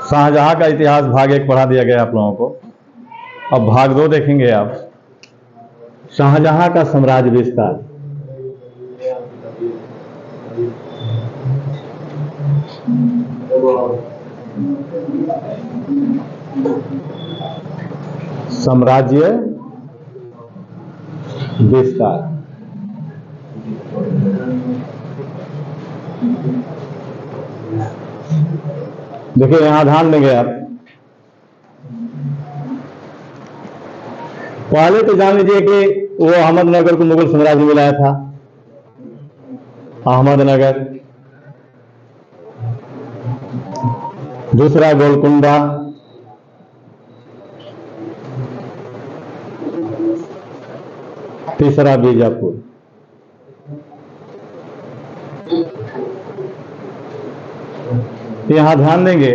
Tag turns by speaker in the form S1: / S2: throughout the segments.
S1: शाहजहां का इतिहास भाग 1 पढ़ा दिया गया आप लोगों को। अब भाग 2 देखेंगे आप, शाहजहां का साम्राज्य विस्तार। साम्राज्य विस्तार। देखिए यहां ध्यान देंगे आप, पहले तो जान लीजिए कि वो अहमदनगर को मुगल साम्राज्य में मिलाया था, अहमदनगर। दूसरा गोलकुंडा, तीसरा बीजापुर। यहां ध्यान देंगे,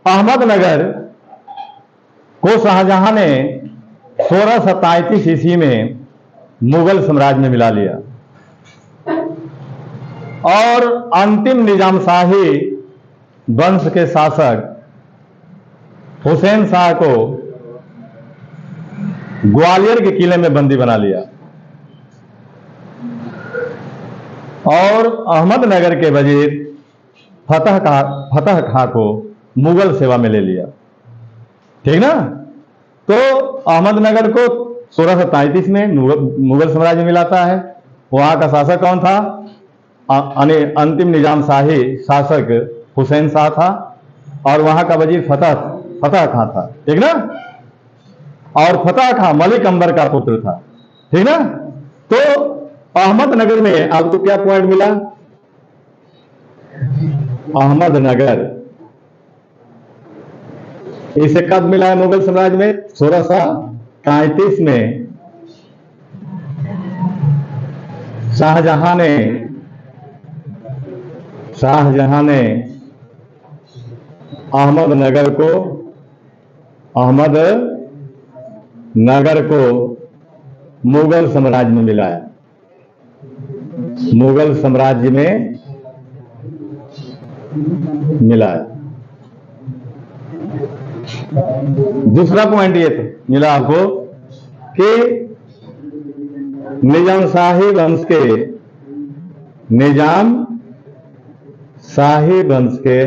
S1: अहमदनगर को शाहजहां ने 1637 ईस्वी में मुगल साम्राज्य में मिला लिया और अंतिम निजामशाही वंश के शासक हुसैन शाह को ग्वालियर के किले में बंदी बना लिया और अहमदनगर के वजीर फतह खां को मुगल सेवा में ले लिया। ठीक ना? तो अहमदनगर को 1637 में मुगल साम्राज्य में मिलाता है। वहां का शासक कौन था? अंतिम निजामशाही शासक हुसैन शाह था और वहां का वजीर फतह खां था। ठीक ना? और फतह खां मलिक अंबर का पुत्र था। ठीक ना? तो अहमदनगर में आपको क्या पॉइंट मिला? अहमदनगर इसे कब मिला है मुगल साम्राज्य में? 1637 में शाहजहां ने अहमदनगर को मुगल साम्राज्य में मिलाया। मुगल साम्राज्य में मिलाया। दूसरा पॉइंट ये मिला आपको कि निजामशाही वंश के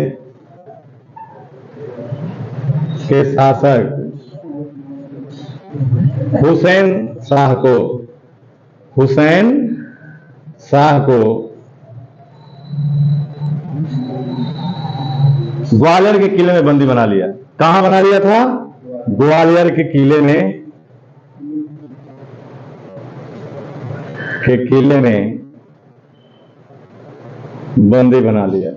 S1: शासक हुसैन शाह को ग्वालियर के किले में बंदी बना लिया। कहां बना लिया था? ग्वालियर के किले में बंदी बना लिया।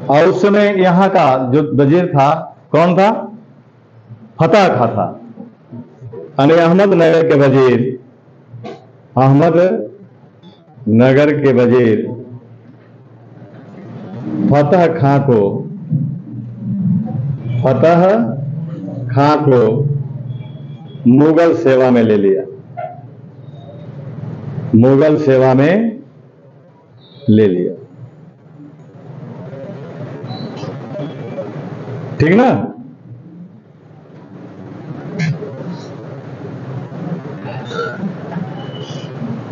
S1: और उस समय यहां का जो वजीर था कौन था? फतह खां था। यानी अहमदनगर के वजीर फतह खां को मुगल सेवा में ले लिया। मुगल सेवा में ले लिया। ठीक ना?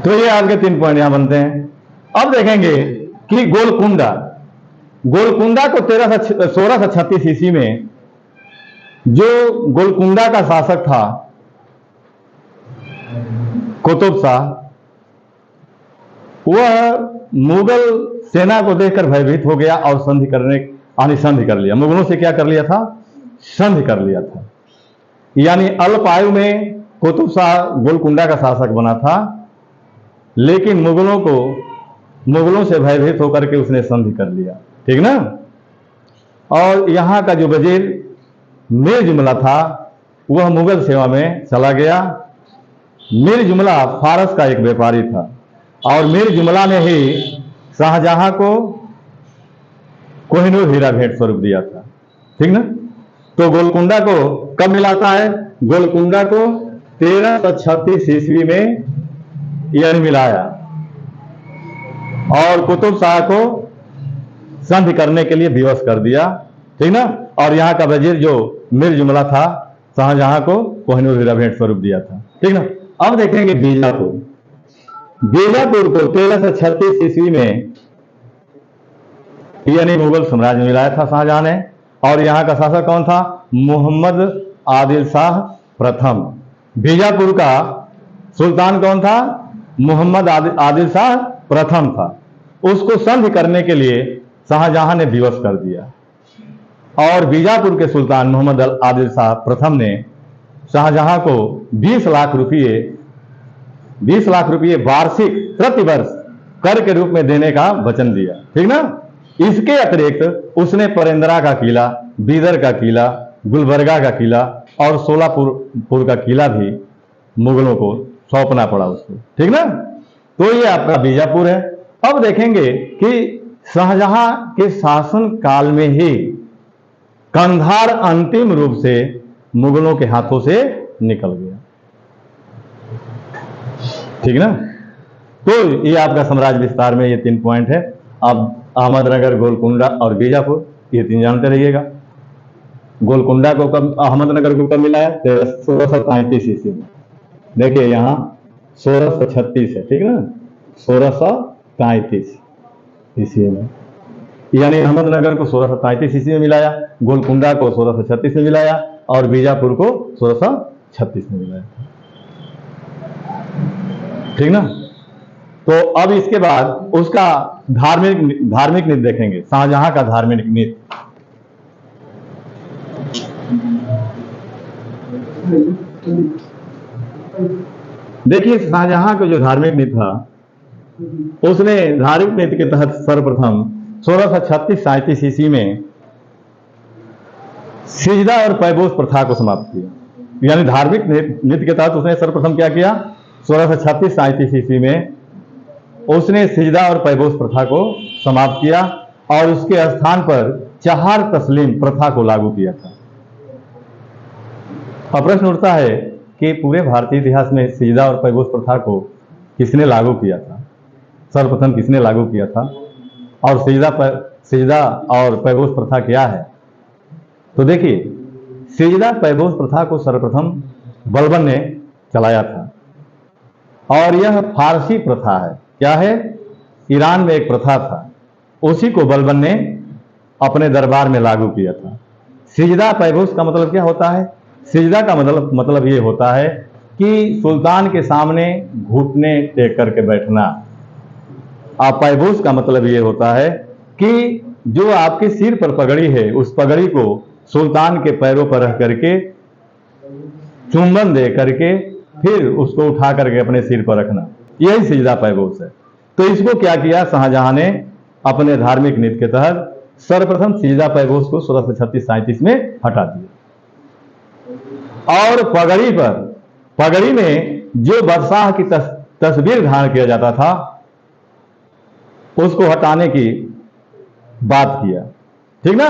S1: तो ये आपके 3 पॉइंट यहां बनते हैं। अब देखेंगे कि गोलकुंडा को 1636 ईस्वी में जो गोलकुंडा का शासक था कुतुब शाह, वह मुगल सेना को देखकर भयभीत हो गया और संधि कर लिया। मुगलों से क्या कर लिया था? संधि कर लिया था। यानी अल्प आयु में कुतुब शाह गोलकुंडा का शासक बना था, लेकिन मुगलों से भयभीत होकर के उसने संधि कर लिया। ठीक ना? और यहां का जो वजीर मीर जुमला था वह मुगल सेवा में चला गया। मीर जुमला फारस का एक व्यापारी था और मीर जुमला ने ही शाहजहां को कोहिनूर हीरा भेंट स्वरूप दिया था। ठीक ना? तो गोलकुंडा को कब मिलाता है? गोलकुंडा को 1336 ईस्वी में यानी मिलाया, और कुतुब शाह को संधि करने के लिए विवश कर दिया, ठीक ना। और यहाँ का वजीर जो मीर जुमला था, शाहजहां को कोहिनूर हीरा भेंट स्वरूप दिया था, ठीक ना। अब देखेंगे बीजापुर। बीजापुर को 1336 ईस्वी में यानी मुगल साम्राज्य में मिलाया था शाहजहां ने। और यहाँ का शासक कौन था? मोहम्मद आदिल शाह प्रथम। बीजापुर का सुल्तान कौन था? मोहम्मद आदिल शाह प्रथम था। उसको संधि करने के लिए शाहजहां ने विवश कर दिया, और बीजापुर के सुल्तान मोहम्मद आदिल शाह प्रथम ने शाहजहां को 20 लाख रुपये वार्षिक प्रतिवर्ष कर के रूप में देने का वचन दिया, ठीक ना। इसके अतिरिक्त उसने परेंद्रा का किला, बीदर का किला, गुलबर्गा का किला और सोलापुर का किला भी मुगलों को सौंपना पड़ा उसको, ठीक ना। तो ये आपका बीजापुर है। अब देखेंगे कि शाहजहां के शासन काल में ही कंधार अंतिम रूप से मुगलों के हाथों से निकल गया, ठीक ना। तो ये आपका साम्राज्य विस्तार में ये 3 पॉइंट है। अब अहमदनगर, गोलकुंडा और बीजापुर, ये 3 जानते रहिएगा। गोलकुंडा को कब, अहमदनगर को कब मिलाया? 1635 ईस्वी में। देखिए यहाँ 1636 है, ठीक ना, 1635 ईस्वी में, यानी अहमदनगर को 1635 ईस्वी में मिलाया, गोलकुंडा को 1636 में मिलाया और बीजापुर को 1636 में मिलाया, ठीक ना। तो अब इसके बाद उसका धार्मिक नीति देखेंगे, शाहजहां का धार्मिक नीति। देखिए शाहजहां का जो धार्मिक नीति था, उसने धार्मिक नीति के तहत सर्वप्रथम 1636-37 ईस्वी में सिजदा और पैबोस प्रथा को समाप्त किया। यानी धार्मिक नीति के तहत उसने सर्वप्रथम क्या किया? 1636-37 ईस्वी में उसने सिजदा और पैबोस प्रथा को समाप्त किया और उसके स्थान पर चहार तस्लीम प्रथा को लागू किया था। अब प्रश्न उठता है कि पूरे भारतीय इतिहास में सिजदा और पैबोस प्रथा को किसने लागू किया था? सर्वप्रथम किसने लागू किया था? और सिजदा और पैबोस प्रथा क्या है? तो देखिए, सिजदा पैबोस प्रथा को सर्वप्रथम बलबन ने चलाया था, और यह फारसी प्रथा है। क्या है? ईरान में एक प्रथा था, उसी को बलबन ने अपने दरबार में लागू किया था। सिजदा पैबोस का मतलब क्या होता है? सिजदा का मतलब ये होता है कि सुल्तान के सामने घुटने टेक करके बैठना। और पैबोस का मतलब ये होता है कि जो आपके सिर पर पगड़ी है, उस पगड़ी को सुल्तान के पैरों पर रख करके चुंबन दे करके फिर उसको उठा करके अपने सिर पर रखना, यही सिजदा पैबोस है। तो इसको क्या किया? शाहजहां ने अपने धार्मिक नीति के तहत सर्वप्रथम सिजदा पैबोस को 1636-37 में हटा दिया, और पगड़ी में जो बादशाह की तस्वीर धारण किया जाता था उसको हटाने की बात किया, ठीक ना,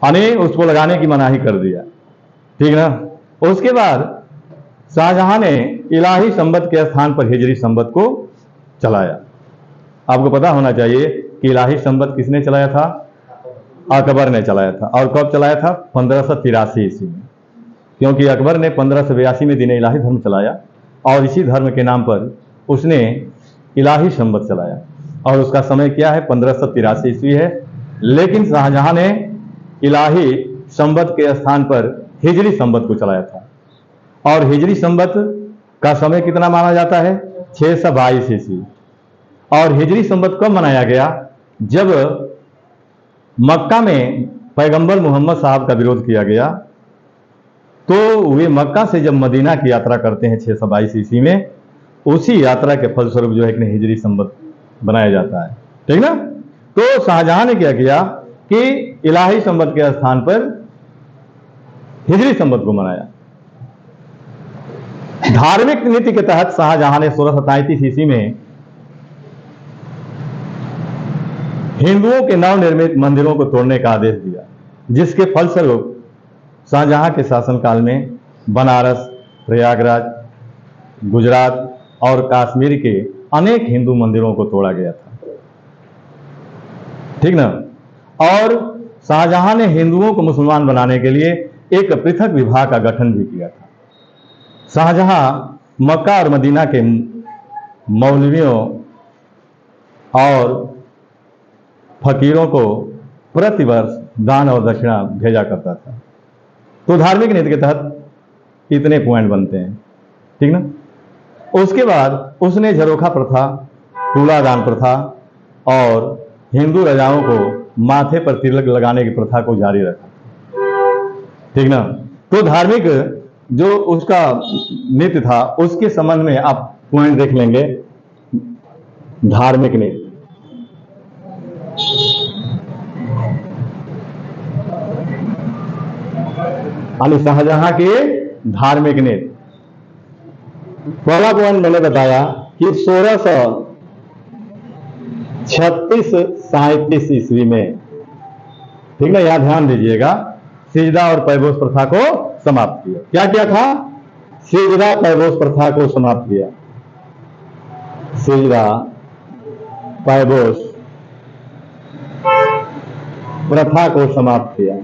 S1: यानी उसको लगाने की मनाही कर दिया, ठीक ना। उसके बाद शाहजहां ने इलाही संबत के स्थान पर हिजरी संबत को चलाया। आपको पता होना चाहिए कि इलाही संबत किसने चलाया था? अकबर ने चलाया था। और कब चलाया था? 1583 ईस्वी में, क्योंकि अकबर ने 1582 में दीन इलाही धर्म चलाया और इसी धर्म के नाम पर उसने इलाही संबत चलाया, और उसका समय क्या है? 1583 ईस्वी है। लेकिन शाहजहां ने इलाही संबत के स्थान पर हिजरी संबत को चलाया था, और हिजरी संबत का समय कितना माना जाता है? 622 ईस्वी। और हिजरी संबत कब मनाया गया? जब मक्का में पैगंबर मोहम्मद साहब का विरोध किया गया, तो वे मक्का से जब मदीना की यात्रा करते हैं 622 ईस्वी में, उसी यात्रा के फलस्वरूप जो है कि हिजरी संबत बनाया जाता है, ठीक ना। तो शाहजहां ने क्या किया कि इलाही संबत के स्थान पर हिजरी संबत को मनाया। धार्मिक नीति के तहत शाहजहां ने 1637 ईस्वी में हिंदुओं के नवनिर्मित मंदिरों को तोड़ने का आदेश दिया, जिसके फलस्वरूप शाहजहां के शासनकाल में बनारस, प्रयागराज, गुजरात और कश्मीर के अनेक हिंदू मंदिरों को तोड़ा गया था, ठीक ना। और शाहजहां ने हिंदुओं को मुसलमान बनाने के लिए एक पृथक विभाग का गठन भी किया था। शाहजहां मक्का और मदीना के मौलवियों और फकीरों को प्रतिवर्ष दान और दक्षिणा भेजा करता था। तो धार्मिक नीति के तहत इतने पॉइंट बनते हैं, ठीक ना। उसके बाद उसने झरोखा प्रथा, तुलादान प्रथा और हिंदू राजाओं को माथे पर तिलक लगाने की प्रथा को जारी रखा, ठीक ना। तो धार्मिक जो उसका नीति था उसके संबंध में आप पॉइंट देख लेंगे। धार्मिक नीति, यानी शाहजहां की धार्मिक नीति। पहला पॉइंट मैंने बताया कि 1636-37 ईस्वी में, ठीक ना, यहां ध्यान दीजिएगा, सिजदा और पैबोस प्रथा को समाप्त किया। क्या किया था? सिजदा पैबोस प्रथा को समाप्त किया। सिजदा पैबोस प्रथा को समाप्त किया।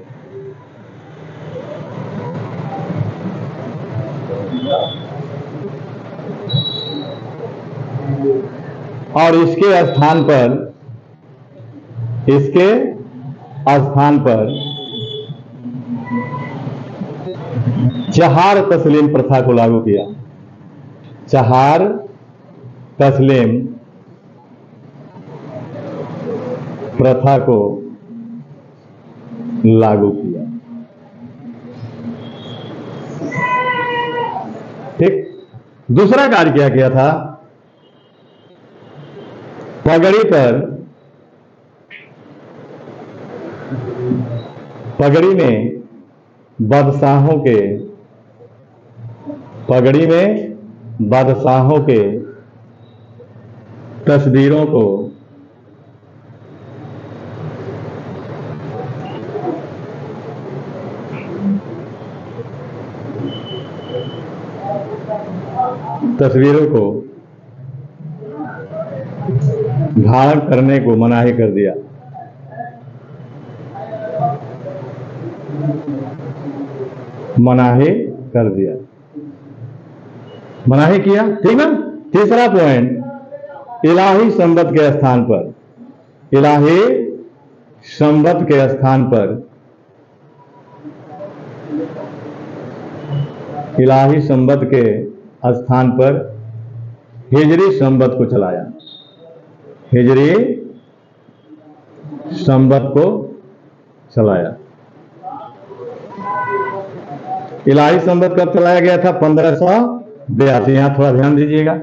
S1: और इसके स्थान पर चहार तस्लीम प्रथा को लागू किया। चहार तस्लीम प्रथा को लागू किया, ठीक। दूसरा कार्य क्या किया था? पगड़ी में बादशाहों के तस्वीरों को धारण करने को मनाही कर दिया। मनाही किया, ठीक ना। तीसरा पॉइंट, इलाही संबत के स्थान पर हिजरी संबत को चलाया। हिजरी संबत को चलाया। इलाही संबत कब चलाया गया था? 1582। यहां थोड़ा ध्यान दीजिएगा।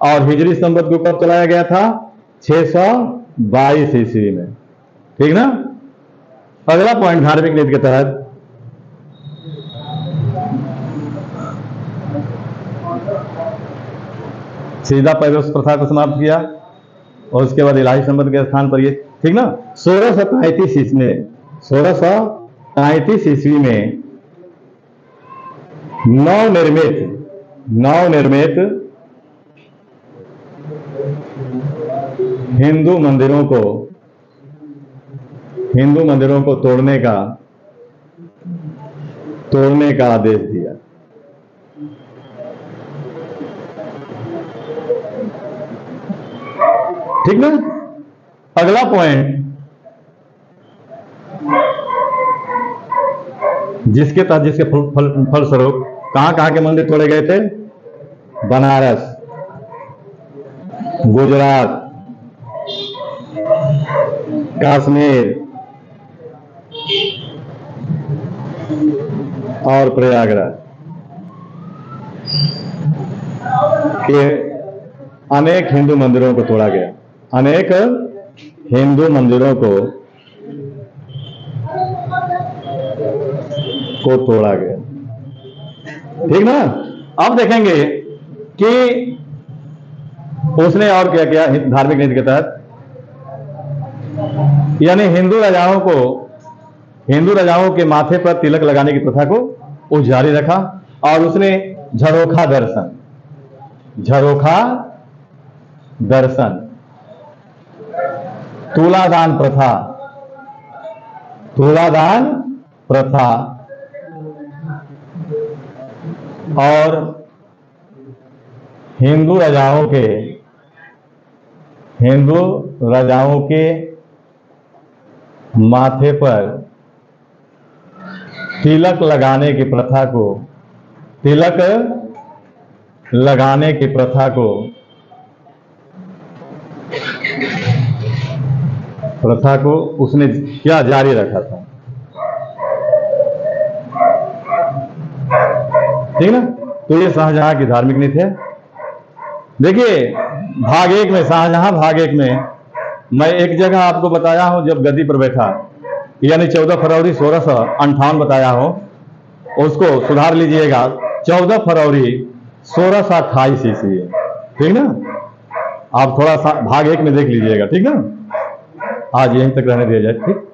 S1: और हिजरी संबत को कब चलाया गया था? 622 ईस्वी में, ठीक ना। अगला पॉइंट धार्मिक नीति के तहत, सीधा पैबोस प्रथा को समाप्त किया और उसके बाद इलाही संबत के स्थान पर ये, ठीक ना। 1633 ईस्वी में नवनिर्मित हिंदू मंदिरों को तोड़ने का आदेश दिया। ठीक ना। अगला पॉइंट, जिसके फलस्वरूप कहां के मंदिर तोड़े गए थे? बनारस, गुजरात, कश्मीर और प्रयागराज के अनेक हिंदू मंदिरों को तोड़ा गया। अनेक हिंदू मंदिरों को तोड़ा गया, ठीक ना। अब देखेंगे कि उसने और क्या किया धार्मिक नीति के तहत, यानी हिंदू राजाओं के माथे पर तिलक लगाने की प्रथा को वो जारी रखा। और उसने झरोखा झरोखा दर्शन, तुलादान प्रथा, तुलादान प्रथा और हिंदू राजाओं के माथे पर तिलक लगाने की प्रथा को उसने क्या जारी रखा था। ठीक ना। तो ये शाहजहां की धार्मिक नीति है। देखिए भाग 1 में शाहजहां, भाग 1 में मैं एक जगह आपको बताया हूं जब गद्दी पर बैठा, यानी 14 फरवरी 1658 बताया हूं, उसको सुधार लीजिएगा, 14 फरवरी 1628 ईस्वी है। ठीक ना। आप थोड़ा सा भाग 1 में देख लीजिएगा। ठीक ना। आज यहीं तक रहने दिया जाए। ठीक।